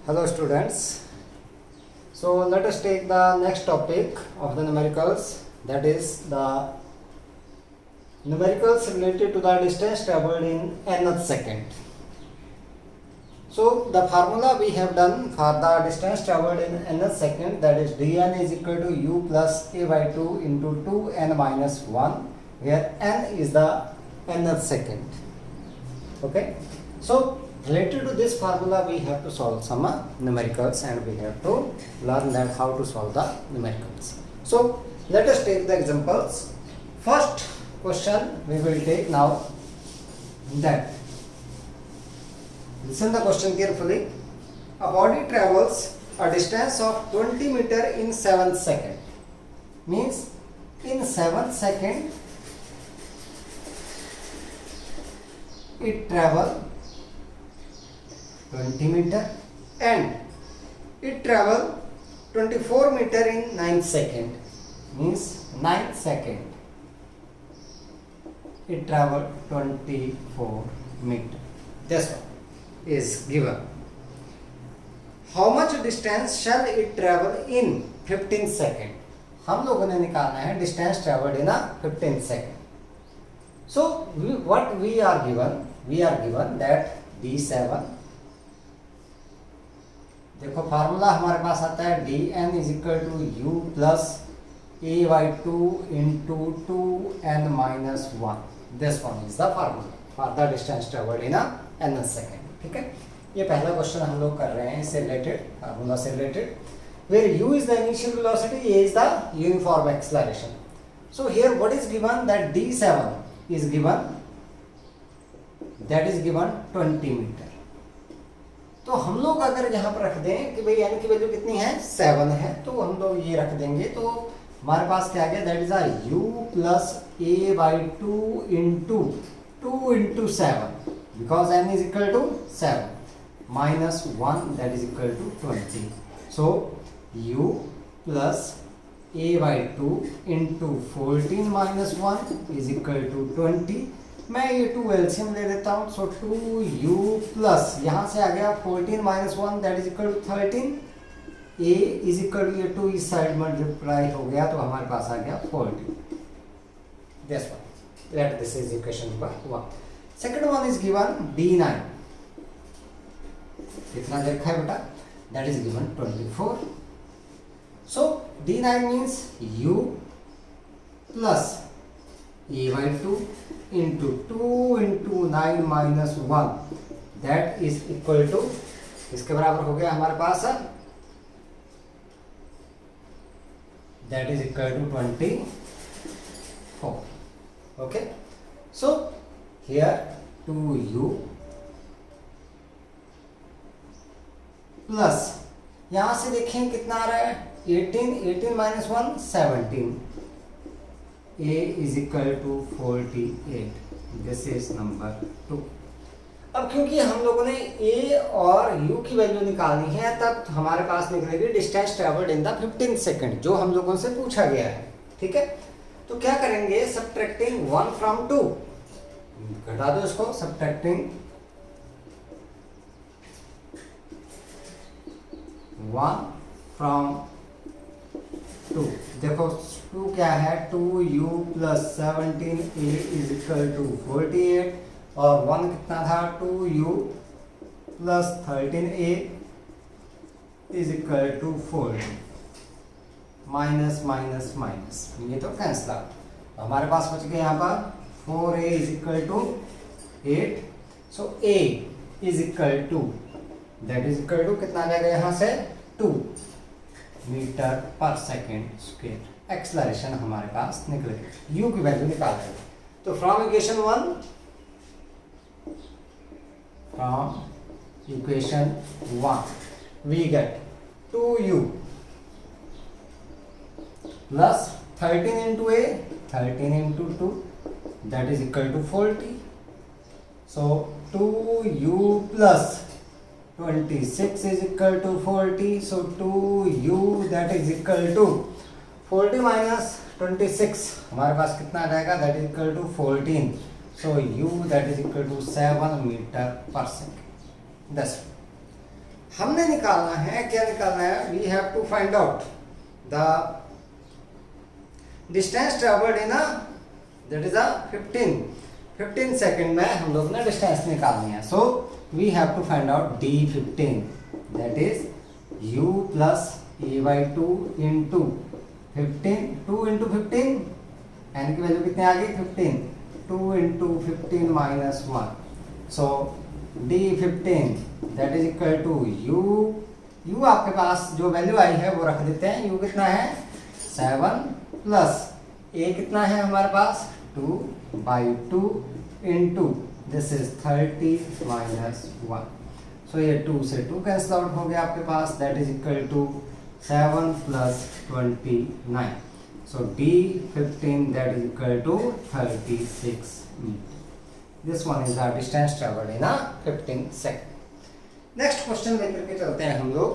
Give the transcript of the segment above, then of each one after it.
Hello students. So let us take the next topic of the numericals, that is the numericals related to the distance traveled in nth second. So the formula we have done for the distance traveled in nth second, that is dn is equal to u plus a by 2 into 2n minus 1, where n is the nth second. Okay. So related to this formula, we have to solve some numericals and we have to learn that how to solve the numericals. So let us take the examples. First question we will take now, that listen the question carefully. A body travels a distance of 20 meter in 7 seconds. Means in 7 seconds it travel 20 meter and it travel 24 meter in 9 second. Means 9 second it travel 24 meter. This one is given. How much distance shall it travel in 15 second? हम लोगों ने निकालना है distance traveled in a 15 second. So what we are given? We are given that d7. देखो formula हमारे पास आता है dn is equal to u plus a by 2 into 2n minus 1. This one is the formula for the distance travelled in nth second. ठीक है, ये पहला question हम लोग कर रहे हैं इससे रिलेटेड, फार्मूला से रिलेटेड, where u is the initial velocity, a is the uniform acceleration. So here what is given, that d7 is given, that is given 20 metre. तो हम लोग अगर यहाँ पर रख दें कि भाई n की वैल्यू कितनी है, 7 है, तो हम लोग ये रख देंगे, तो हमारे पास क्या आ गया, that is a u plus a by 2 into 2 into 7, because n is equal to 7 minus 1, that is equal to 20. So u plus a by 2 into 14 minus 1 is equal to 20. मैं ये 2 एलसीएम ले लेता हूँ. सो 2u प्लस यहाँ से आ गया 14 minus 1, that is equal to 13. a is equal to ये 2 इस साइड मल्टीप्लाई हो गया, तो हमारे पास आ गया 14. This one, let this is equation number 1. Second one is given d9. कितना देखा है बेटा, that is given 24. So d9 means u plus a by 2 into 2 into 9 minus 1, that is equal to, इसके बराबर हो गया हमारे पास, that is equal to 24. okay, so here 2u plus यहां से देखें कितना आ रहा है, 18 minus 1 17, a is equal to 48. This is number 2. अब क्योंकि हम लोगों ने a और u की वैल्यू निकालनी है, तब हमारे पास निकलेगी distance travelled in the 15 second, जो हम लोगों से पूछा गया है. ठीक है, तो क्या करेंगे, सब्ट्रैक्टिंग 1 फ्रॉम 2, घटा दो इसको, सब्ट्रैक्टिंग 1 फ्रॉम 2. देखो 2 क्या है, 2u plus 17a is equal to 48, और 1 कितना था, 2u plus 13a is equal to 40. Minus minus minus, ये तो कैंसिल आउट, हमारे पास बच गया यहाँ पर 4a is equal to 8. So a is equal to, that is equal to कितना आ जाएगा यहाँ से, 2 metre per second square. Acceleration हमारे पास निकलेगी, u की वैल्यू निकाल देंगे. तो from equation 1 we get 2u plus 13 into a, 13 into 2, that is equal to 40. So 2u plus 26 is equal to 40. So 2u that is equal to 40 minus 26, हमारे पास कितना आ जाएगा, that is equal to 14. So u that is equal to 7 meter per second. That's हमने निकालना है, क्या निकालना है, we have to find out the distance travelled in that is 15 second में हम लोग ने डिस्टेंस निकालनी है. So we have to find out d15 that is u plus a/2 into 15, 2 into 15 N की वैल्यू कितनी आ गई 15, 2 into 15 minus 1. So d15 that is equal to u आपके पास जो वैल्यू आई है वो रख देते हैं. u कितना है 7 प्लस a कितना है हमारे पास 2/2 into this is 30 minus 1. So ये 2 से 2 कैंसिल आउट हो गया आपके पास. That is equal to 7 plus 29. So d15 that is equal to 36 metre. This one is our distance travelled in 15 second. Next question लेकर के चलते हैं हम लोग.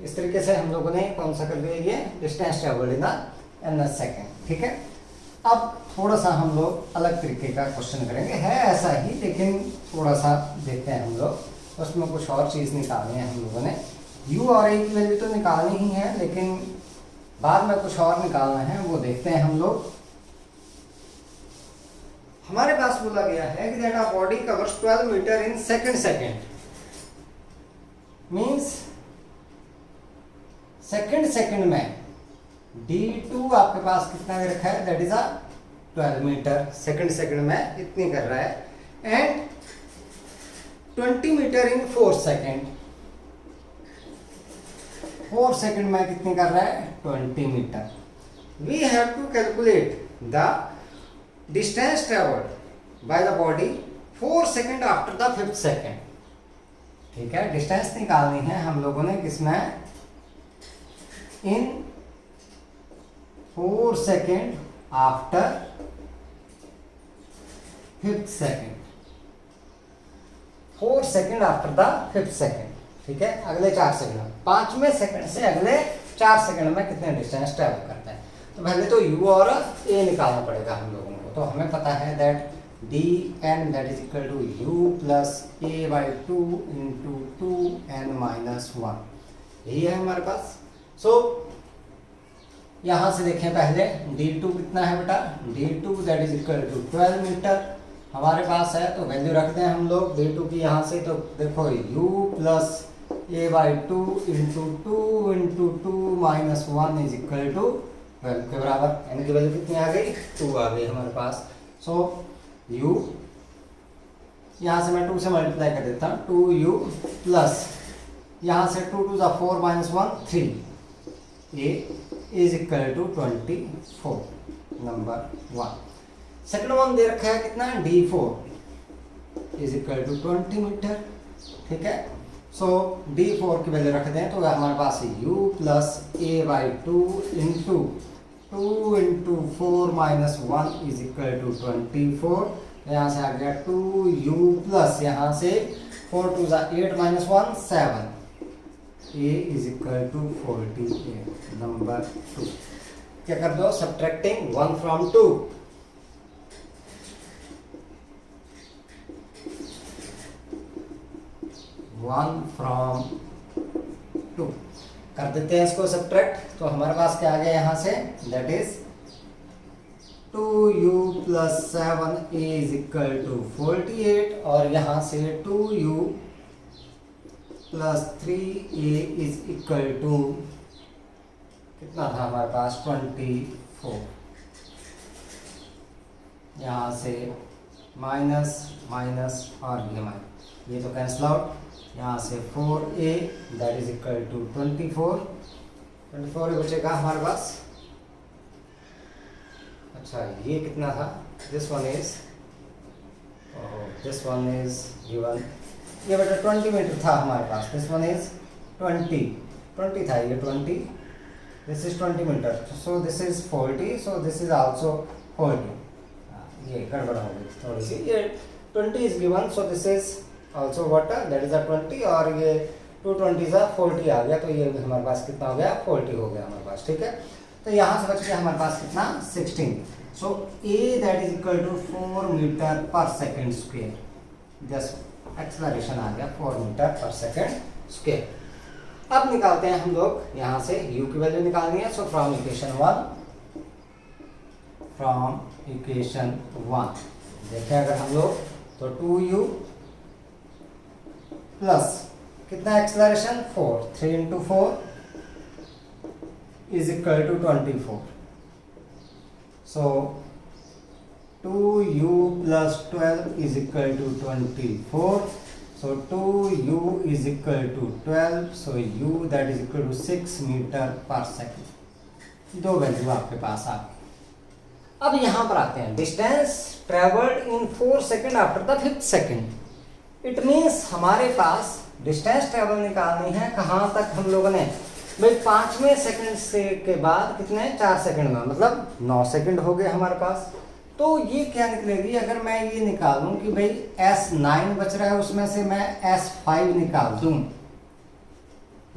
इस तरीके से हम लोगों ने कौन सा कर लिया, ये डिस्टेंस ट्रेवल्ड इन n सेकंड. ठीक है, अब थोड़ा सा हम लोग अलग तरीके का क्वेश्चन करेंगे. है ऐसा ही लेकिन थोड़ा सा देखते हैं हम लोग. उसमें कुछ और चीज़ निकालनी है हम लोगों ने. u और a की वैल्यू तो निकालनी ही है, लेकिन बाद में कुछ और निकालना है, वो देखते हैं हम लोग. हमारे पास बोला गया है कि that our body covers 12 metre in second. Means second में d2 आपके पास कितना दे रखा है, दैट इज 12 मीटर. सेकंड में इतनी कर रहा है. And 20 metre in 4 second. 4 second में कितनी कर रहा है 20 metre. We have to calculate the distance travelled by the body 4 second after the 5th second. ठीक है, डिस्टेंस निकालनी है हम लोगों ने किसमें, in 4 second after 5th second. 4 second after the 5th second. ठीक है, अगले 4 सेकेंड, 5वें सेकेंड से अगले 4 सेकेंड में कितने डिस्टेंस ट्रेवल करता है. तो पहले तो u और a निकालना पड़ेगा हम लोगों को. तो हमें पता है that dn that is equal to u plus a/2 into 2n minus 1. यही है हमारे पास. सो यहां से देखें पहले d2 कितना है बेटा, d2 that is equal to 12 metre हमारे पास है. तो वैल्यू रख दें हम लोग d2 की यहां से. तो देखो u plus a/2 into 2 into 2 minus 1 is equal to 12 के बराबर. n की वैल्यू कितनी आ गई 2 आ गई हमारे पास. सो u यहाँ से मैं 2 से मल्टीप्लाई कर देता हूँ. 2u प्लस यहाँ से 2 2 4 minus 1 3 a is equal to 24 number 1. Second one दे रखा है कितना d4 is equal to 20 metre. ठीक है, सो d4 की वैल्यू रख दें तो हमारे पास u plus a/2 into 2 into 4 minus 1 is equal to 24. यहाँ से आ गया 2u प्लस यहाँ से 4 2 8 minus 1 7. a is equal to 48 number 2. क्या कर दो, सब्ट्रैक्टिंग 1 फ्रॉम 2. कर देते हैं इसको सब्ट्रैक्ट. तो हमारे पास क्या आ गया यहाँ से, that is 2u plus 7a is equal to 48. और यहाँ से 2u plus 3a is equal to कितना था हमारे पास 24. यहाँ से माइनस माइनस और ये तो कैंसिल आउट. यहाँ से 4a that is equal to 24 बचेगा हमारे पास. अच्छा ये कितना था, दिस वन इज गिवन, ये बेटा 20 मीटर था हमारे पास. दिस वन इज 20 था, ये 20, this is 20 metre. So this is 40, so this is also 40. ये गड़बड़ हो गई थोड़ी सी. ये 20 is given, so this is also what that is 20. और ये 220 40 आ गया. तो ये हमारे पास कितना हो गया 40 हो गया हमारे पास. ठीक है, तो यहाँ से बच गया हमारे पास कितना 16. So a that is equal to 4 metre per second square. Just acceleration आ गया 4 मीटर पर सेकेंड स्क्वेयर. अब निकालते हैं हम लोग यहाँ से u की वैल्यू निकालनी है। सो फ्रॉम इक्वेशन 1 देखें अगर हम लोग तो 2u प्लस कितना acceleration 4, 3 into 4 is equal to 24। So 2u plus 12 is equal to 24. So 2u is equal to 12. So u that is equal to 6 meter per second. दो value आपके पास आ गई। अब यहां पर आते हैं distance travelled in 4 second after the 5th second. It means हमारे पास डिस्टेंस ट्रेवल निकालनी है कहां तक हम लोगों ने भाई 5वें सेकंड से के बाद कितने 4 सेकंड में, मतलब 9 सेकंड हो गए हमारे पास। तो ये क्या निकलेगी अगर मैं ये निकालूं कि भाई S9 बच रहा है उसमें से मैं S5 निकाल दूं।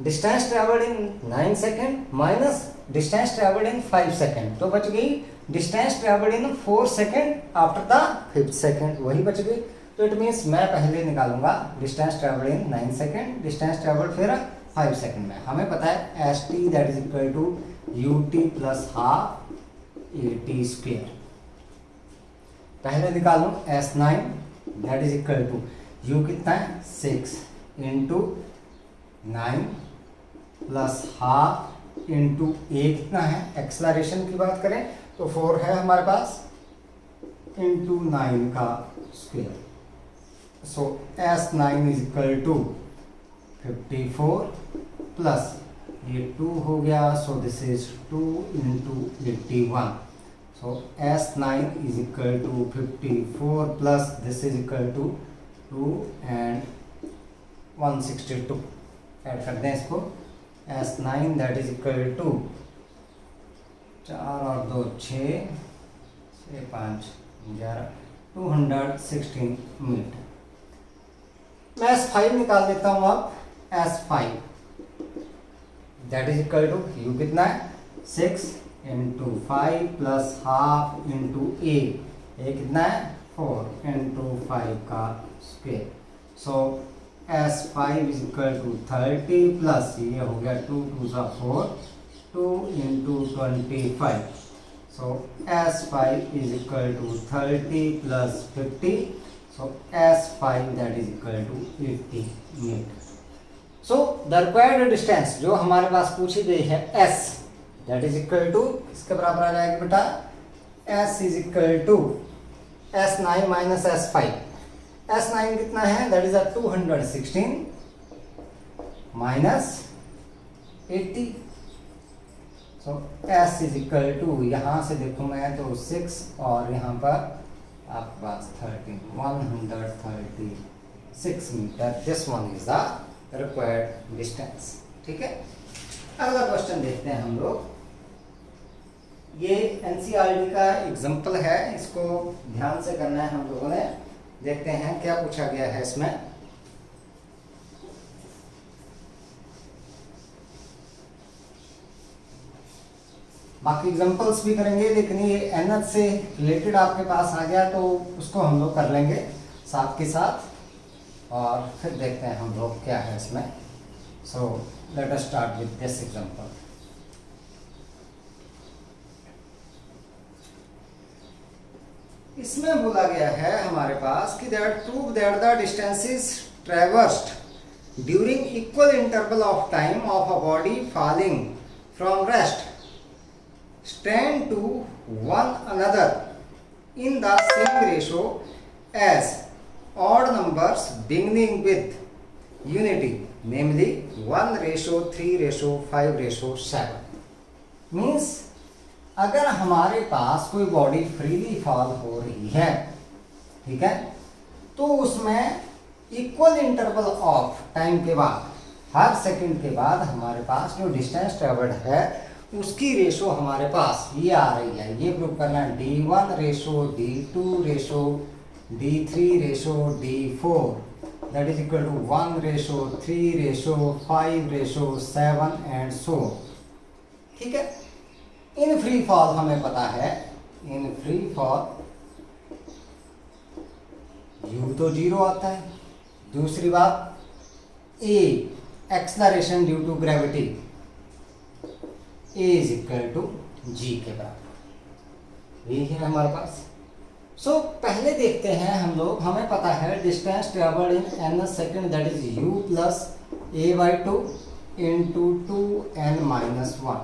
Distance travelled in 9 second minus distance travelled in 5 second, तो बच गई distance travelled in 4 second after the 5th second, वही बच गई। तो इट मीन्स मैं पहले निकालूंगा distance travelled in 9 second, distance travelled फिर 5 सेकंड में। हमें पता है ST that is equal to UT plus half AT square. पहले निकाल लूँ S9 दैट इज इक्वल टू U कितना है 6 into 9 plus half into A कितना है, एक्सेलरेशन की बात करें तो 4 है हमारे पास इंटू 9 का square. So S9 is equal to 54 plus ये 2 हो गया, so this is 2 into 81। So S9 is equal to 54 plus this is equal to 2 and 162। Add कर दें इसको। S9 that is equal to 4 और 2 6, 6 5 11 216 मीटर। मैं S5 निकाल देता हूँ अब। S5 that is equal to U कितना है 6 into 5 plus half into a कितना है 4 इंटू 5 का square. So S5 is equal to 30 plus ये हो गया 2 2 4 2 into 25। So S5 is equal to 30 plus 50। So S5 that is equal to 80 metre. So the required distance जो हमारे पास पूछी गई है S that is equal to इसके बराबर आ जाएगा बेटा S is equal to S9 minus S5। S9 कितना है that is 216 minus 80। So S is equal to यहां से देखूं मैं तो 6 और यहां पर आपके पास 13 136 metre. This one is the required distance. ठीक है, अगला क्वेश्चन देखते हैं हम लोग। ये NCERT का एग्जाम्पल है, इसको ध्यान से करना है हम लोगों ने। देखते हैं क्या पूछा गया है इसमें। बाकी एग्जाम्पल्स भी करेंगे लेकिन ये NH से रिलेटेड आपके पास आ गया तो उसको हम लोग कर लेंगे साथ के साथ और फिर देखते हैं हम लोग क्या है इसमें। So let us start with this example. इसमें बोला गया है हमारे पास कि that prove that the distances traversed during equal interval of time of a body falling from rest stand to one another in the same ratio as odd numbers beginning with unity namely 1:3:5:7। Means अगर हमारे पास कोई body freely fall हो रही है, ठीक है, तो उसमें इक्वल इंटरवल ऑफ टाइम के बाद हर सेकंड के बाद हमारे पास जो डिस्टेंस ट्रेवल्ड है उसकी रेशो हमारे पास ये आ रही है। ये प्रूव करना है D1:D2:D3:D4 that is equal to 1:3:5:7 and so। ठीक है, इन फ्री फॉल हमें पता है, इन फ्री फॉल U तो 0 आता है। दूसरी बात A acceleration due to gravity a is equal to g के बराबर, यही है हमारे पास। सो पहले देखते हैं हम लोग, हमें पता है distance travelled in n second that is u plus a by two into two n minus one.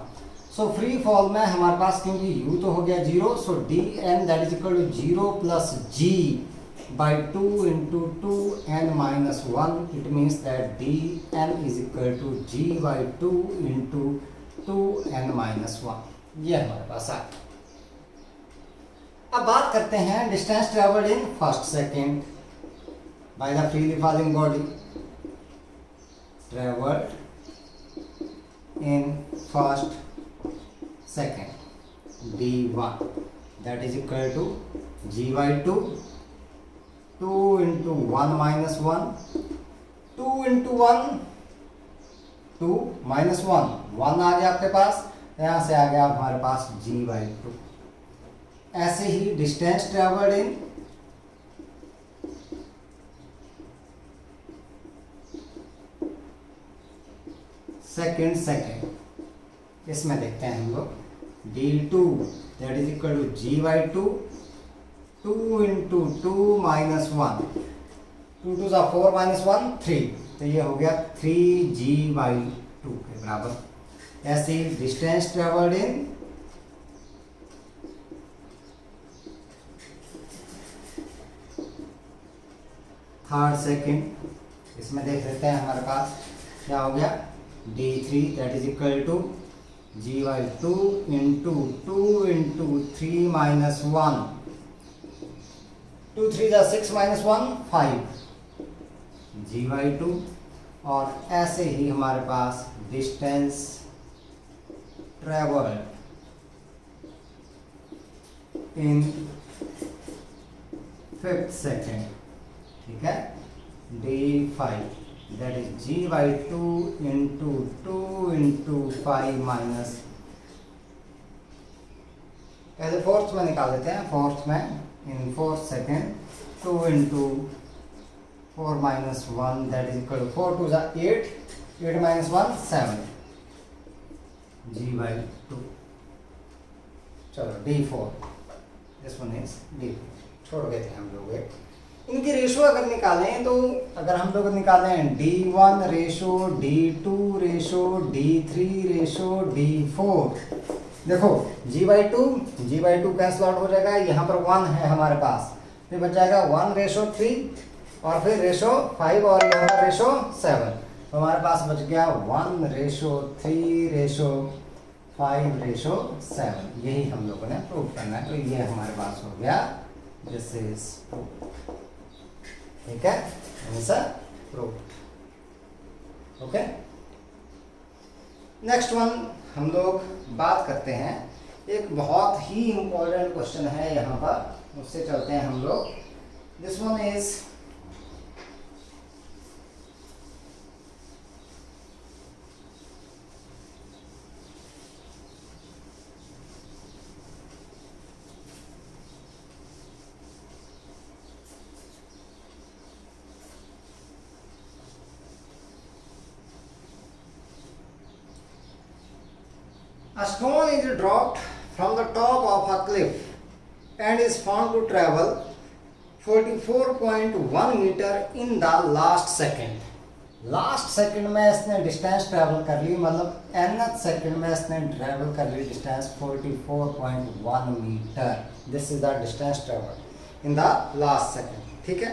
So free fall में हमारे पास क्योंकि u तो हो गया zero, so d n that is equal to zero plus g by two into two n minus one. It means that d n is equal to g by two into two n minus one. ये हमारे पास आ। अब बात करते हैं distance travelled in first second by the freely falling body. Travelled in first second d1 that is equal to g by 2 2 into 1 minus 1 2 into 1 2 minus 1 1 आ गया आपके पास, यहाँ से आ गया हमारे पास g by 2। ऐसे ही डिस्टेंस ट्रेवल्ड इन सेकेंड, इसमें देखते हैं हम लोग d2 that is equal to g by two 2 into two minus one, 2 2 4 minus 1 3, तो ये हो गया 3g बाई टू के बराबर। ऐसे ही distance travelled in third second, इसमें देख लेते हैं हमारे पास क्या हो गया d3 that is equal to g by 2 into 2 into 3 minus 1, 2 3 6 minus 1 5 g by 2। और ऐसे ही हमारे पास distance travelled in fifth second, ठीक है, d5 that is g by 2 into 2 into 5 minus, पहले फोर्थ में निकाल देते हैं, फोर्थ में in fourth second 2 into 4 minus 1 that is equal to 4 2 8, 8 minus 1 7 g by 2। चलो d4, this one is d4, छोड़ गए थे हम लोग एक। इनकी रेशो अगर निकालें तो अगर हम लोग निकालें d1 ratio d2 ratio d3 ratio d4, देखो g by two cancel out हो जाएगा, यहाँ पर 1 है हमारे पास, फिर बच जाएगा 1 रेशो 3 और फिर रेशो 5 और यहाँ पर रेशो 7, तो हमारे पास बच गया 1 रेशो 3 रेशो 5 रेशो 7। यही हम लोगों ने प्रूव करना है, तो ये हमारे पास हो गया दिस इज प्रूफ, ठीक है, answer proof. Okay, next one हम लोग बात करते हैं, एक बहुत ही इंपॉर्टेंट क्वेश्चन है यहाँ पर, उससे चलते हैं हम लोग। This one is a stone is dropped from the top of a cliff and is found to travel 44.1 meter in the last second। Last second में इसने डिस्टेंस ट्रैवल कर ली, मतलब nth सेकंड में इसने ट्रैवल कर ली distance 44.1 metre. This is the distance travel in the last second, ठीक है।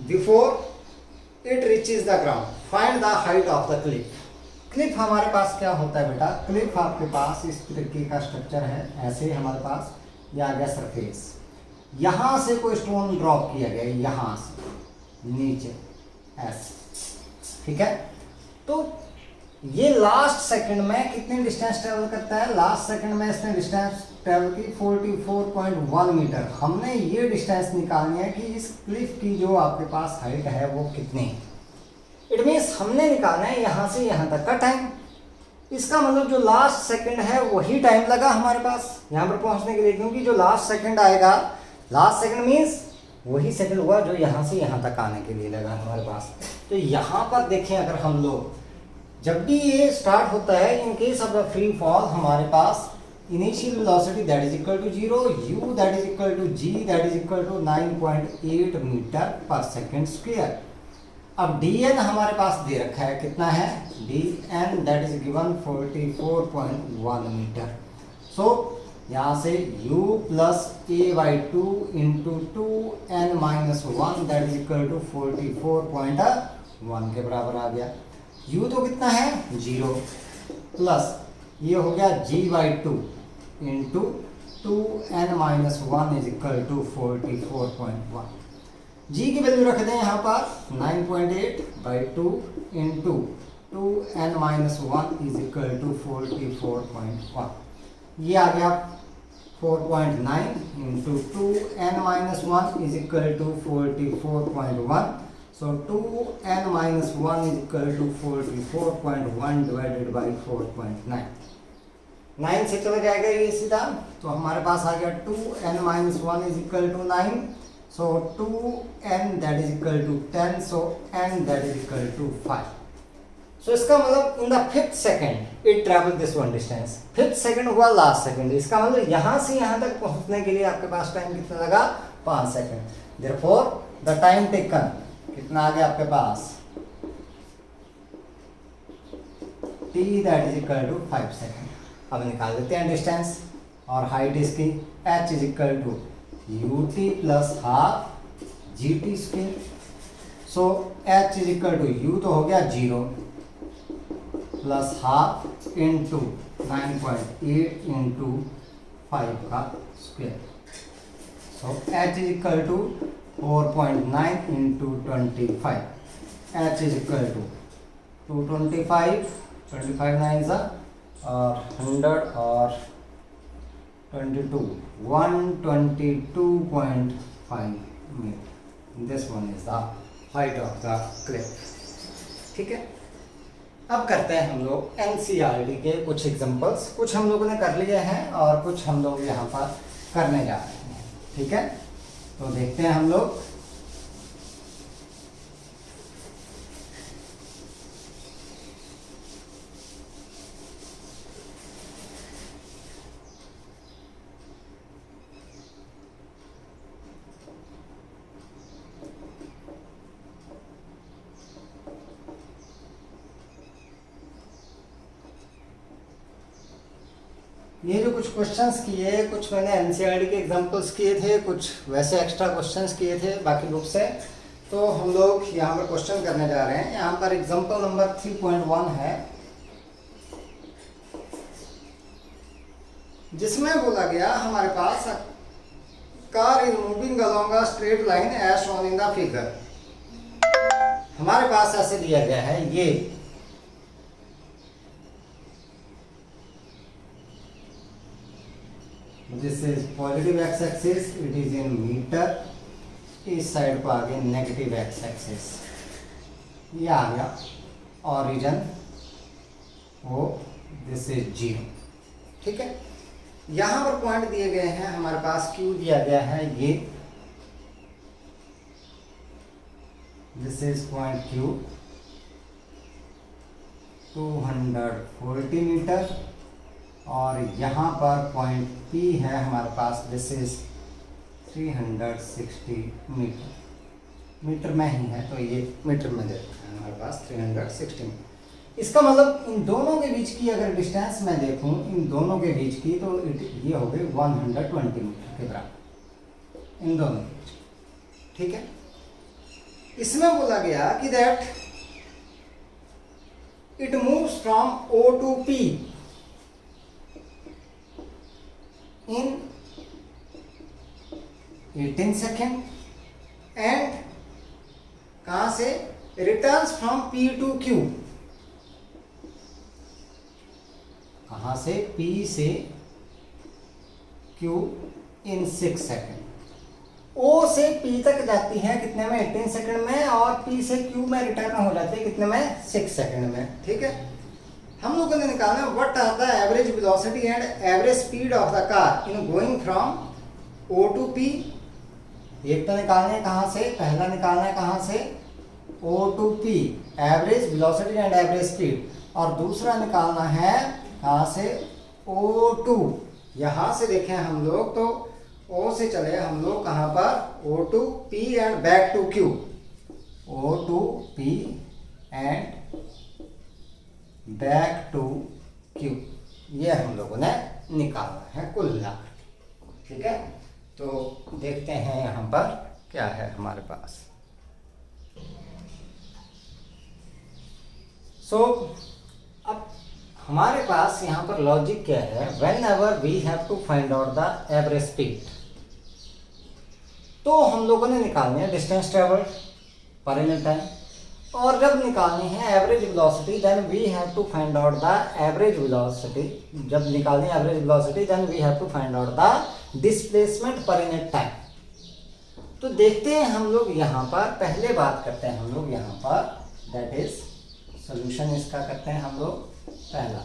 Before it reaches the ground find the height of the cliff. Cliff हमारे पास क्या होता है बेटा, क्लिफ आपके पास इस तरीके का स्ट्रक्चर है, ऐसे हमारे पास ये आ गया सरफेस, यहाँ से कोई स्टोन ड्रॉप किया गया, यहाँ से नीचे ऐसे, ठीक है। तो ये लास्ट सेकंड में कितने डिस्टेंस ट्रेवल करता है, लास्ट सेकंड में इसने डिस्टेंस ट्रेवल की 44.1 मीटर। हमने ये डिस्टेंस निकालनी है कि इस क्लिफ की जो आपके पास हाइट है वो कितनी है। इट मीन्स हमने निकालना है यहाँ से यहाँ तक का टाइम। इसका मतलब जो लास्ट सेकंड है वही टाइम लगा हमारे पास यहाँ पर पहुँचने के लिए, क्योंकि जो लास्ट सेकंड आएगा, लास्ट सेकंड मीन्स वही सेकंड हुआ जो यहाँ से यहाँ तक आने के लिए लगा हमारे पास। तो यहाँ पर देखें अगर हम लोग, जब भी ये स्टार्ट होता है in case of the free fall, हमारे पास initial velocity that is equal to 0, u that is equal to g that is equal to 9.8 metre per second square. अब dn हमारे पास दे रखा है, कितना है, dn that is given 44.1 metre. So यहाँ से u plus a by 2 into 2n minus 1 that is equal to 44.1 के बराबर आ गया। u तो कितना है, 0, प्लस ये हो गया g by 2 into 2n minus 1 is equal to 44.1। g की वैल्यू रख दें यहाँ पर 9.8 by 2 into 2n minus 1 is equal to 44.1। ये आ गया 4.9 into 2n minus 1 is equal to 44.1। So 2n minus 1 is equal to 44.1 divided by 4.9। 9 से चला जाएगा ये सीधा, तो हमारे पास आ गया 2n minus 1 is equal to 9। So 2n that is equal to 10, so n that is equal to 5। So इसका मतलब in the 5th second it travel this one distance. 5th second हुआ लास्ट सेकंड, इसका मतलब यहाँ से यहाँ तक पहुँचने के लिए आपके पास टाइम कितना लगा, 5 second. Therefore the time taken कितना आ गया आपके पास, t that is equal to 5 second. अब निकाल देते हैं डिस्टेंस, और हाइट इसकी h is equal to ut plus half gt square. So h is equal to u तो हो गया 0 प्लस हाफ इंटू 9.8 इंटू 5 का square. So h is equal to 4.9 into 25। h is equal to 225, 25 9 सा और 100 और 22, 122.5 metre. This one is the height of the cliff. ठीक है, अब करते हैं हम लोग एनसीईआरटी के कुछ एग्जांपल्स। कुछ हम लोगों ने कर लिए हैं और कुछ हम लोग यहाँ पर करने जा रहे हैं। ठीक है, तो देखते हैं हम लोग। ये जो कुछ क्वेश्चंस किए, कुछ मैंने एनसीईआरटी के एग्जांपल्स किए थे, कुछ वैसे एक्स्ट्रा क्वेश्चंस किए थे बाकी बुक से। तो हम लोग यहाँ पर क्वेश्चन करने जा रहे हैं। यहाँ पर एग्जांपल नंबर 3.1 है, जिसमें बोला गया हमारे पास car is moving along a straight line as shown in the figure. हमारे पास ऐसे दिया गया है, ये this is positive x axis, it is in metre. इस साइड को आगे नेगेटिव एक्स एक्सिस, ये आ गया ओरिजिन वो, दिस इज 0। ठीक है, यहाँ पर पॉइंट दिए गए हैं हमारे पास, क्यू दिया गया है ये, this is point Q 240 metre, और यहाँ पर पॉइंट P है हमारे पास, दिस इज 360 मीटर। मीटर में ही है तो ये मीटर में देता है हमारे पास 360 मीटर। इसका मतलब इन दोनों के बीच की अगर डिस्टेंस मैं देखूं, इन दोनों के बीच की, तो ये हो गई 120 मीटर के बराबर इन दोनों के बीच। ठीक है, इसमें बोला गया कि that it moves from O to P in 18 second, and कहां से, returns from P to Q। कहां से, P से Q इन 6 सेकेंड। O से P तक जाती है कितने में, 18 सेकेंड में, और P से Q में रिटर्न हो जाती है कितने में, 6 सेकेंड में। ठीक है, हम लोगों ने निकालना what are the average velocity and average speed of the car in going from O to P एक तो निकालना है कहाँ से, पहला निकालना है कहाँ से, O2P average velocity and average speed, और दूसरा निकालना है कहाँ से, O2। यहाँ से देखें हम लोग तो O से चले हम लोग कहाँ पर, O2P and back to Q, O2P and back to Q, ये हम लोगों ने निकालना है कुल मिलाकर, ठीक है। तो देखते हैं यहाँ पर क्या है हमारे पास। अब हमारे पास यहाँ पर लॉजिक क्या है, whenever we have to find out the average speed, तो हम लोगों ने निकालनी है distance travel per unit time, और जब निकालनी है average velocity then we have to find out the average velocity, जब निकालनी है average velocity then we have to find out the displacement per unit time. तो देखते हैं हम लोग यहाँ पर, पहले बात करते हैं हम लोग यहाँ पर, दैट इज सोल्यूशन इसका करते हैं हम लोग पहला,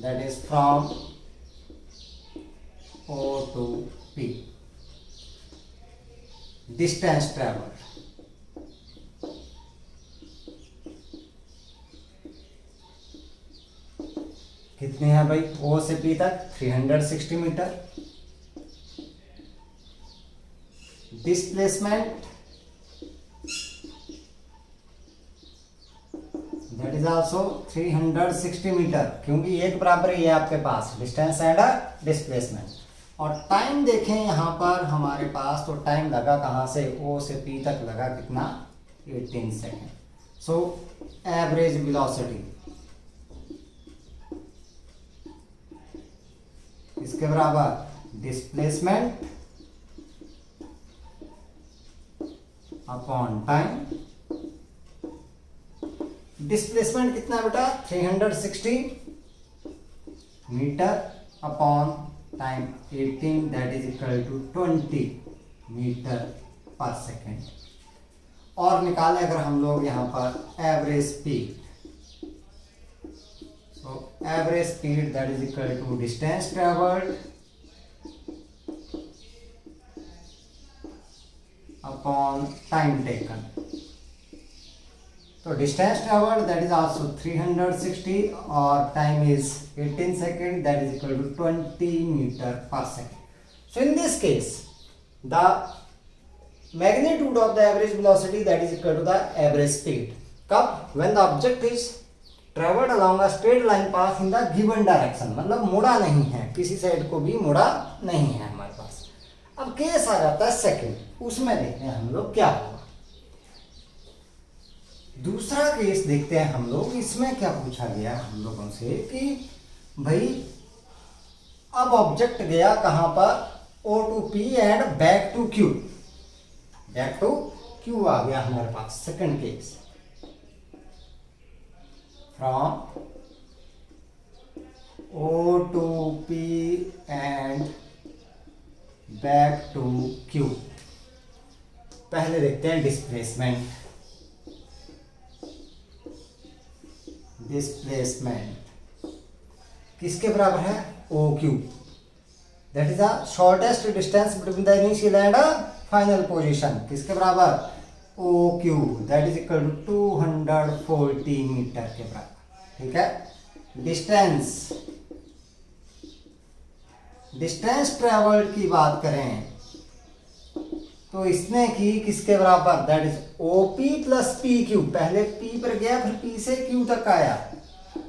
that is from O to P distance travel, कितने हैं भाई, O से P तक 360 metre, displacement that is also 360 metre, क्योंकि एक बराबर ही है आपके पास डिस्टेंस एंड डिस्प्लेसमेंट। और टाइम देखें यहाँ पर हमारे पास, तो टाइम लगा कहाँ से, O से P तक लगा कितना, 18 सेकेंड। सो एवरेज वेलोसिटी इसके बराबर डिस्प्लेसमेंट अपॉन टाइम, डिस्प्लेसमेंट कितना बेटा, 360 metre upon time 18, that is equal to 20 metre per second. और निकालें अगर हम लोग यहाँ पर average speed, so average speed that is equal to distance travelled upon time taken. तो distance travelled that is also 360 और time is 18 second, that is equal to 20 metre per second. So in this case the magnitude of the average velocity that is equal to the average speed, कब, when the object is traveled along a straight line path in the given direction, मतलब मुड़ा नहीं है, किसी side को भी मुड़ा नहीं है हमारे पास। अब केस आ जाता है सेकंड, उसमें देखते हैं हम लोग क्या होगा। दूसरा केस देखते हैं हम लोग, इसमें क्या पूछा गया हम लोगों से कि भाई अब ऑब्जेक्ट गया कहां पर, O to P and back to Q, back to Q आ गया हमारे पास। Second case, from O to P and back to Q। पहले देखते हैं डिस्प्लेसमेंट, डिस्प्लेसमेंट किसके बराबर है, OQ, that is the shortest distance between the initial and final position, किसके बराबर, OQ, that is equal to 240 metre के बराबर, ठीक है। डिस्टेंस, डिस्टेंस ट्रेवल्ड की बात करें तो इसने की किसके बराबर, that is OP plus PQ, पहले P पर गया फिर P से Q तक आया,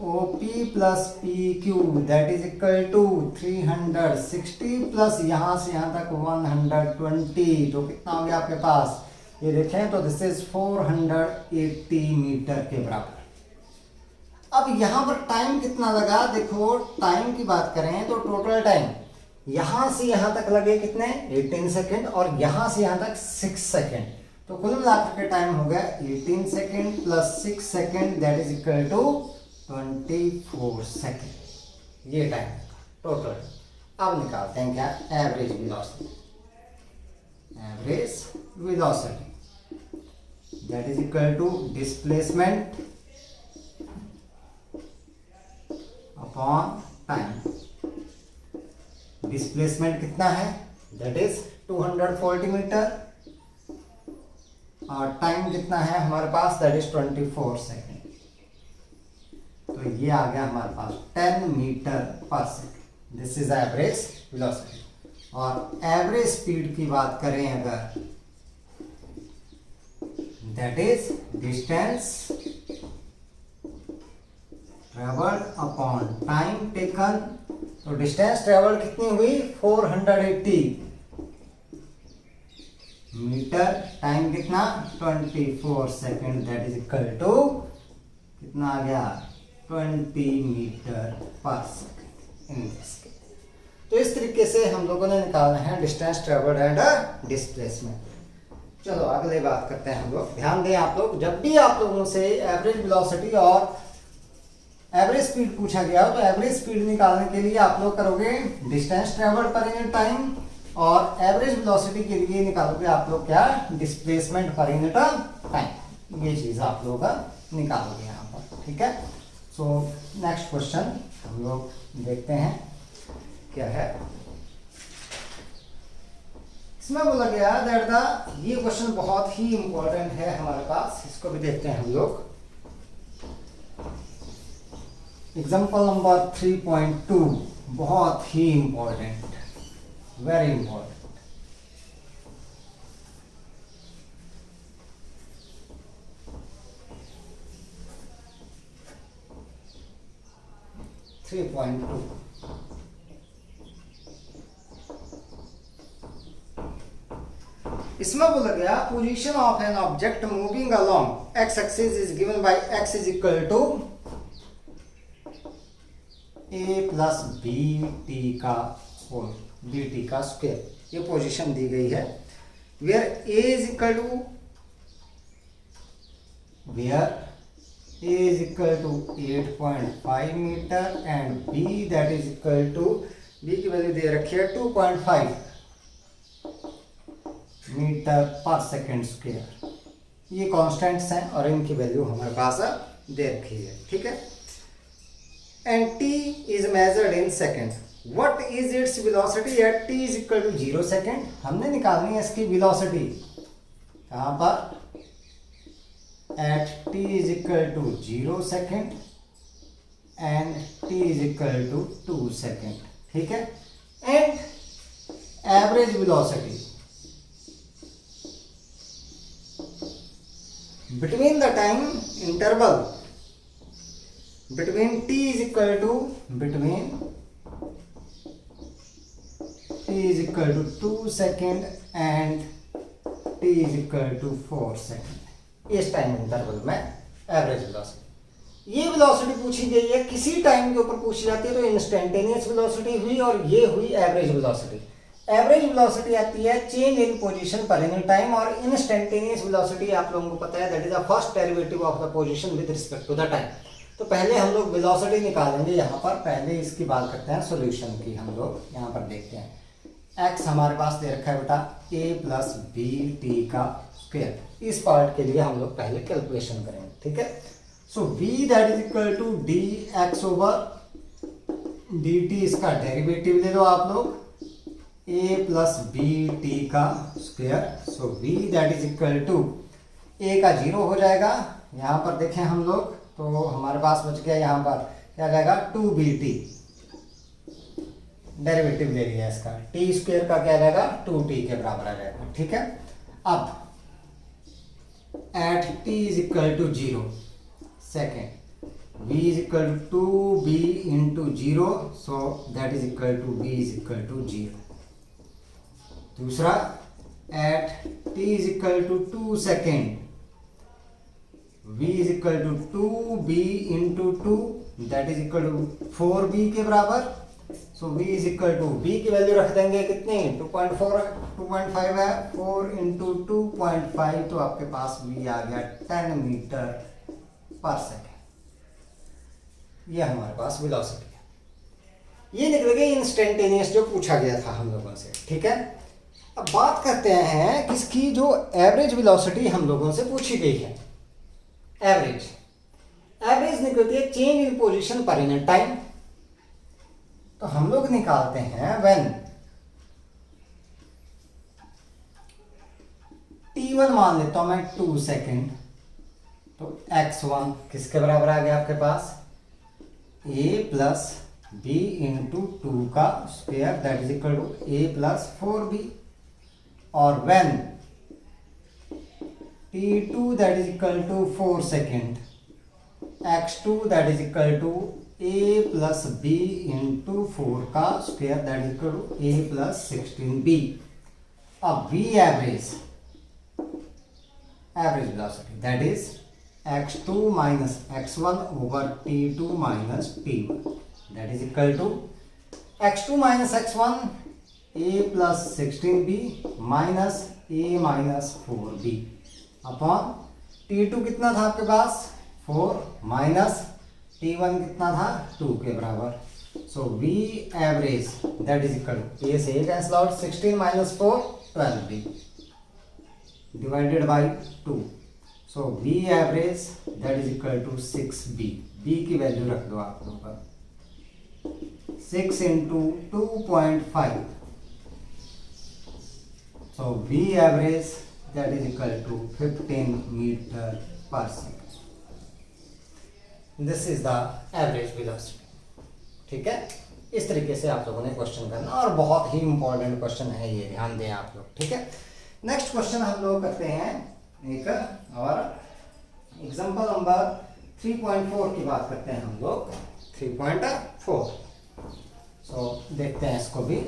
OP plus PQ that is equal to 360 plus यहाँ से यहाँ तक 120, तो कितना हो गया आपके पास, ये देखें तो दिस इज 480 मीटर के बराबर। अब यहाँ पर टाइम कितना लगा, देखो टाइम की बात करें तो टोटल टाइम यहाँ से यहाँ तक लगे कितने, 18 सेकेंड, और यहाँ से यहाँ तक 6 सेकेंड, तो कुल मिलाकर के टाइम हो गया 18 second plus 6 second that is equal to 24 second, ये टाइम टोटल। अब निकालते हैं क्या, average velocity, average velocity that is equal to displacement upon time. Displacement कितना है, दैट इज 240 मीटर, और टाइम कितना है हमारे पास, दैट इज 24 सेकेंड। तो ये आ गया हमारे पास 10 metre per second. This is average velocity. और एवरेज स्पीड की बात करें अगर, that is distance travelled upon time taken. तो डिस्टेंस ट्रेवल्ड कितनी हुई, 480 मीटर, टाइम कितना, 24 second, that is equal to कितना आ गया, 20 metre per second in this case. तो इस तरीके से हम लोगों ने निकालना है डिस्टेंस ट्रेवल्ड एंड डिस्प्लेसमेंट। चलो अगले बात करते हैं हम लोग। ध्यान दें आप लोग, जब भी आप लोगों से एवरेज वेलोसिटी और एवरेज स्पीड पूछा गया हो तो एवरेज स्पीड निकालने के लिए आप लोग करोगे डिस्टेंस ट्रेवल्ड पर यूनिट टाइम, और एवरेज वेलोसिटी के लिए निकालोगे आप लोग क्या, डिस्प्लेसमेंट पर यूनिट टाइम। ये चीज आप लोग निकालोगे यहाँ पर, ठीक है। सो नेक्स्ट क्वेश्चन हम लोग देखते हैं क्या है। इसमें बोला गया दैट द, ये क्वेश्चन बहुत ही इंपॉर्टेंट है हमारे पास, इसको भी देखते हैं हम लोग। एग्जाम्पल नंबर 3.2 बहुत ही इंपॉर्टेंट, वेरी इंपॉर्टेंट। इसमें बोला गया position of an object moving along x axis is given by x is equal to a plus b t का होल, बी टी का स्क्वायर। ये पोजीशन दी गई है where a is equal to, where A is equal to 8.5 metre and B that is equal to, B की value दे रखी है 2.5 मीटर पर सेकेंड स्क्वायर। ये कांस्टेंट्स हैं और इनकी वैल्यू हमारे पास दे रखी है, ठीक है। And T is measured in second. What is its velocity at T is equal to 0 second. हमने निकालनी है इसकी वेलोसिटी कहाँ पर, at t is equal to 0 second and t is equal to 2 second, ठीक है। and average velocity between the time interval between t is equal to, between t is equal to 2 second and t is equal to 4 second, इस time interval में average velocity. ये velocity पूछी गई है, किसी time के ऊपर पूछी जाती है तो इंस्टेंटेनियस वेलोसिटी हुई और ये हुई एवरेज वेलोसिटी। एवरेज वेलोसिटी आती है change in position per unit time, और इंस्टेंटेनियस वेलोसिटी आप लोगों को पता है that is the first derivative of the position with respect to the time. तो पहले हम लोग वेलोसिटी निकालेंगे यहाँ पर, पहले इसकी बात करते हैं सोल्यूशन की। हम लोग यहाँ पर देखते हैं x हमारे पास दे रखा है बेटा a प्लस बी टी का स्क्वायर। इस पार्ट के लिए हम लोग पहले कैलकुलेशन करेंगे, ठीक है। So v that is equal to d x over d t, इसका डेरिवेटिव ले लो आप लोग, a प्लस बी टी का square. So v that is equal to, a का 0 हो जाएगा, यहाँ पर देखें हम लोग तो हमारे पास बच गया यहाँ पर क्या जाएगा 2bt, डेरिवेटिव ले लिया इसका, टी स्क्वायर का क्या रहेगा 2t के बराबर आ जाएगा, ठीक है। अब at t is equal to 0 second, v is equal to 2b into 0, so that is equal to v is equal to 0। दूसरा at t is equal to 2 second, v is equal to 2b into 2, that is equal to 4b के बराबर। So v is equal to, b की value रख देंगे कितनी 2.5 है, 4 into 2.5 तो आपके पास v आ गया 10 मीटर पर सेकेंड। ये हमारे पास वेलोसिटी है। ये निकल गई इंस्टेंटेनियस जो पूछा गया था हम लोगों से, ठीक है। अब बात करते हैं किसकी, जो एवरेज वेलोसिटी हम लोगों से पूछी गई है। एवरेज निकलती है change in position per unit time. तो हम लोग निकालते हैं व्हेन t1 मान लेता हूं मैं 2 सेकेंड, तो x1 किसके बराबर आ गया आपके पास, a प्लस b इंटू 2 का square that is equal to a plus 4b, और when t2 that is equal to 4 second, x2 that is equal to a plus b into 4 का square that is equal to a plus 16b। अब v average velocity that is x2 minus x1 over t2 minus t1 that is equal to x2 minus x1 a plus 16b minus a minus 4b upon t2 कितना था आपके पास 4 minus t1 कितना था 2 के बराबर। So v average that is equal to a से a cancel out, 16 minus 4 12b divided by 2, so v average that is equal to 6b, b की value रख दो आप लोगों पर 6 into 2.5, so v average that is equal to 15 meter per second, this is the average velocity। ठीक है, इस तरीके से आप लोगों ने क्वेश्चन करना, और बहुत ही इंपॉर्टेंट क्वेश्चन है ये, ध्यान दें आप लोग। ठीक है, नेक्स्ट क्वेश्चन हम लोग करते हैं एक और एग्जांपल नंबर 3.4 की बात करते हैं हम लोग, 3.4। सो देखते हैं इसको भी।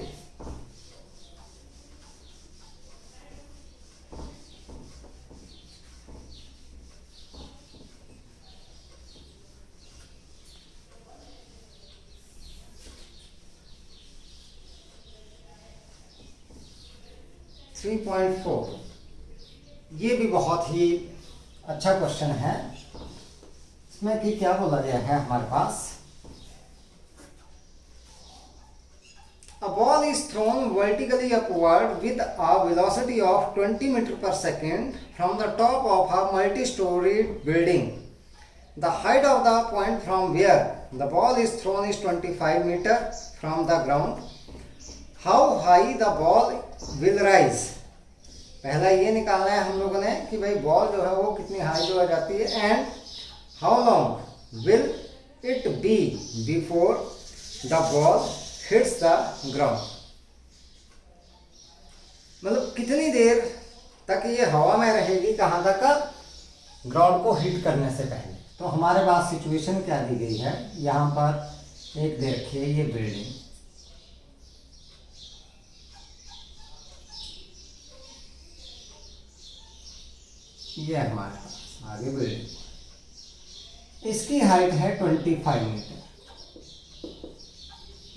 ये भी बहुत ही अच्छा क्वेश्चन है। इसमें कि क्या बोला गया है हमारे पास, a ball is thrown vertically upward with a velocity of 20 meter per second from the top of a multi-storied building. The height of the point from where the ball is thrown is 25 meter from the ground. How high the ball will rise? पहला ये निकालना है हम लोगों ने कि भाई ball जो है वो कितनी हाई जो आ जाती है, and how long will it be before the ball hits the ground, मतलब कितनी देर तक ये हवा में रहेगी, कहाँ तक, ग्राउंड को हिट करने से पहले। तो हमारे पास सिचुएशन क्या दी गई है, यहाँ पर एक देखिए ये बिल्डिंग, ये हमारे पास आगे बिल्डिंग, इसकी हाइट है 25 मीटर,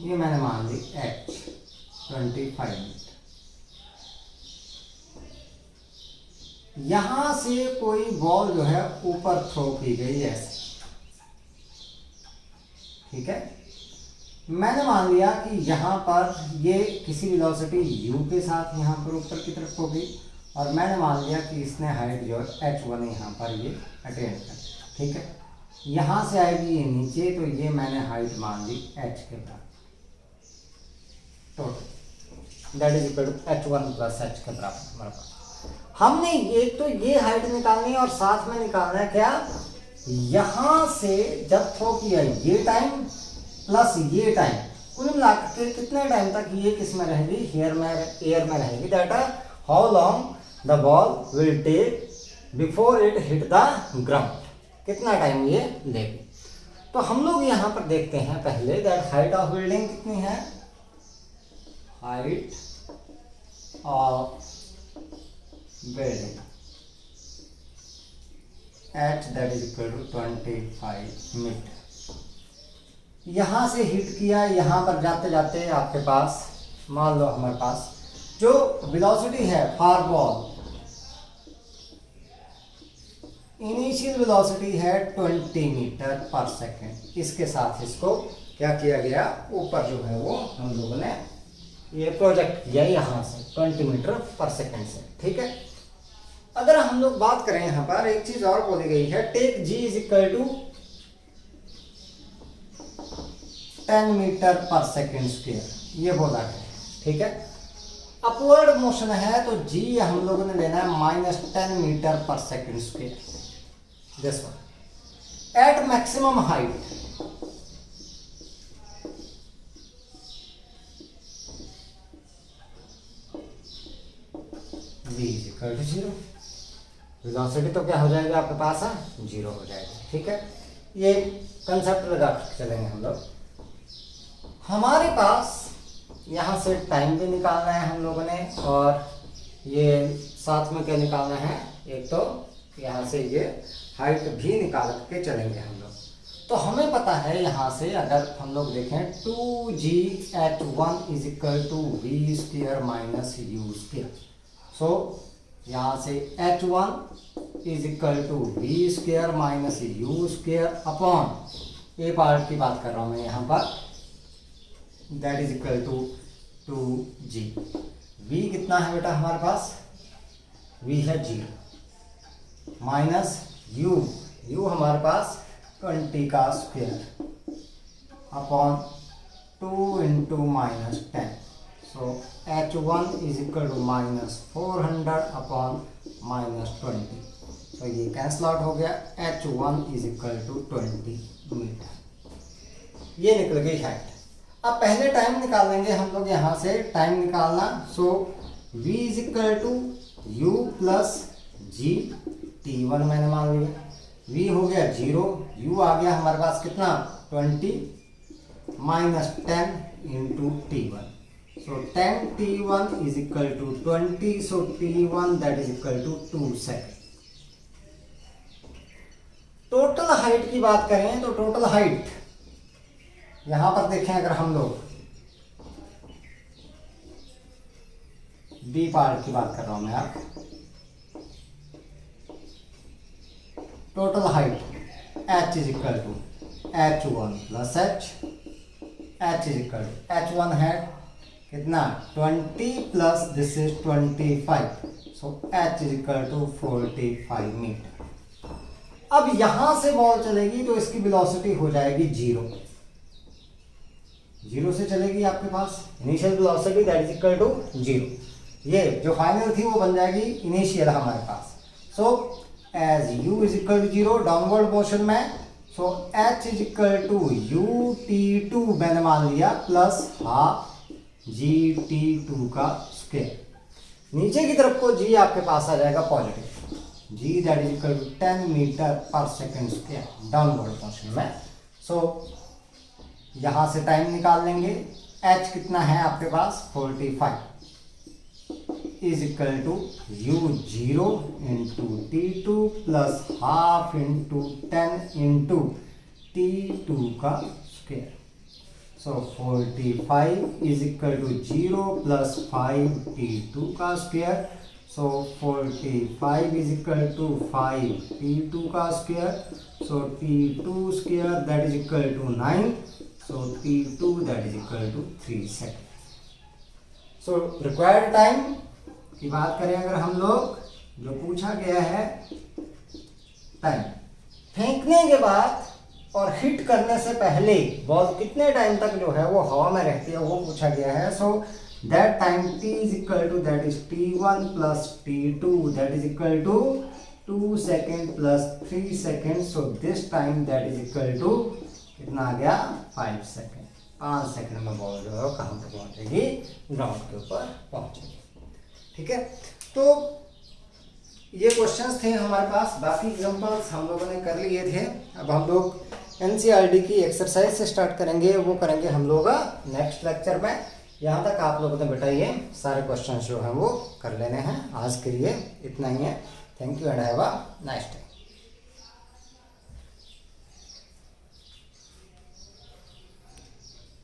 ये मैंने मान ली h 25 मीटर। यहां से कोई बॉल जो है ऊपर थ्रो की गई ऐसे, ठीक है, मैंने मान लिया कि यहां पर ये किसी वेलोसिटी u के साथ यहां पर ऊपर की तरफ होगी, और मैंने मान लिया कि इसने हाइट जो है h1 यहाँ पर ये अटेंड कर, ठीक है, यहाँ से आएगी ये नीचे, तो ये मैंने हाइट मान ली h के बराबर, total that is equal to h1 plus h के बराबर हमारे पास। हमने ये तो ये हाइट निकालनी है, और साथ में निकालना है क्या, यहाँ से जब थ्रो किया ये टाइम प्लस ये टाइम, कुल मिलाकर के कितने टाइम तक ये किस में रहेगी, एयर में रहेगी, that how long the ball will take before it hit the ground, कितना टाइम ये लेगी। तो हम लोग यहाँ पर देखते हैं पहले दैट हाइट ऑफ बिल्डिंग कितनी है, height of building h that is equal to 25 metre. यहाँ से हिट किया, यहाँ पर जाते जाते आपके पास मान लो हमारे पास जो वेलोसिटी है फॉर बॉल, इनिशियल वेलोसिटी है 20 मीटर पर सेकेंड, इसके साथ इसको क्या किया गया, ऊपर जो है वो हम लोगों ने ये प्रोजेक्ट किया यहाँ से 20 मीटर पर सेकेंड से, ठीक है। अगर हम लोग बात करें यहाँ पर एक चीज और बोली गई है, take g is equal to 10 metre per second square, ये बोला गया है, ठीक है। अपवर्ड मोशन है तो जी हम लोगों ने लेना है -10 metre per second square, this one at maximum height. v equal to 0, velocity तो क्या हो जाएगा आपके पास है 0 हो जाएगा। ठीक है, ये कंसेप्ट लगा के चलेंगे हम लोग। हमारे पास यहाँ से टाइम भी निकालना है हम लोगों ने, और ये साथ में क्या निकालना है, एक तो यहाँ से ये हाइट भी निकाल के चलेंगे हम लोग। तो हमें पता है यहाँ से अगर हम लोग देखें 2gh1 is equal to v square minus u square. So यहाँ से h1 is equal to v square minus u square upon a part की बात कर रहा हूँ मैं यहाँ पर, that is equal to 2g। v कितना है बेटा हमारे पास, v है 0 माइनस u हमारे पास 20 का square upon 2 into -10। So h1 is equal to -400 upon -20। तो ये कैंसल आउट हो गया, h1 is equal to 20 metre. ये निकल गई हाइट। अब पहले टाइम निकाल लेंगे हम लोग, यहाँ से टाइम निकालना। So v is equal to u plus g, t1 मैंने मान लिया, v हो गया 0, u आ गया हमारे पास कितना 20 -10 into t1। So 10 t1 is equal to 20, so t1 that is equal to 2 second. Total height की बात करें तो टोटल हाइट यहां पर देखें, अगर हम लोग बी पार्ट की बात कर रहा हूं मैं, आप total height h is equal to h1 plus h is equal to h1 है कितना 20 plus this is 25, so h is equal to 45 metre. अब यहां से बॉल चलेगी तो इसकी वेलोसिटी हो जाएगी 0 से चलेगी आपके पास initial velocity that is equal to 0। ये जो फाइनल थी वो बन जाएगी इनिशियल हमारे पास। So as u is equal to 0 downward motion में, so h is equal to u t2 मैंने मान लिया प्लस हाफ g t2 का स्क्वायर। नीचे की तरफ को g आपके पास आ जाएगा positive, g that is equal to 10 metre per second square downward motion में। सो यहां से टाइम निकाल लेंगे, h कितना है आपके पास 45 is equal to u0 into t2 plus half into 10 into t2 का square. So 45 is equal to 0 plus 5 t2 का square. So 45 is equal to 5 t2 का square. So t2 square that is equal to 9, so t2 that is equal to 3 second. So required time की बात करें अगर हम लोग, जो पूछा गया है टाइम फेंकने के बाद और हिट करने से पहले बॉल कितने टाइम तक जो है वो हवा में रहती है वो पूछा गया है। So that time t is equal to that is t1 plus t2 that is equal to 2 second plus 3 second. So this time that is equal to कितना आ गया 5 सेकेंड। 5 सेकेंड में बॉल जो है कहाँ पर पहुंचेगी, ग्राउंड के ऊपर पहुंचेगी। ठीक है, तो ये क्वेश्चंस थे हमारे पास, बाकी एग्जांपल्स हम लोगों ने कर लिए थे। अब हम लोग एनसीईआरटी की एक्सरसाइज से स्टार्ट करेंगे, वो करेंगे हम लोग नेक्स्ट लेक्चर में। यहाँ तक आप लोगों ने बेटा ये सारे क्वेश्चंस जो हैं वो कर लेने हैं। आज के लिए इतना ही है। Thank you and have a nice day.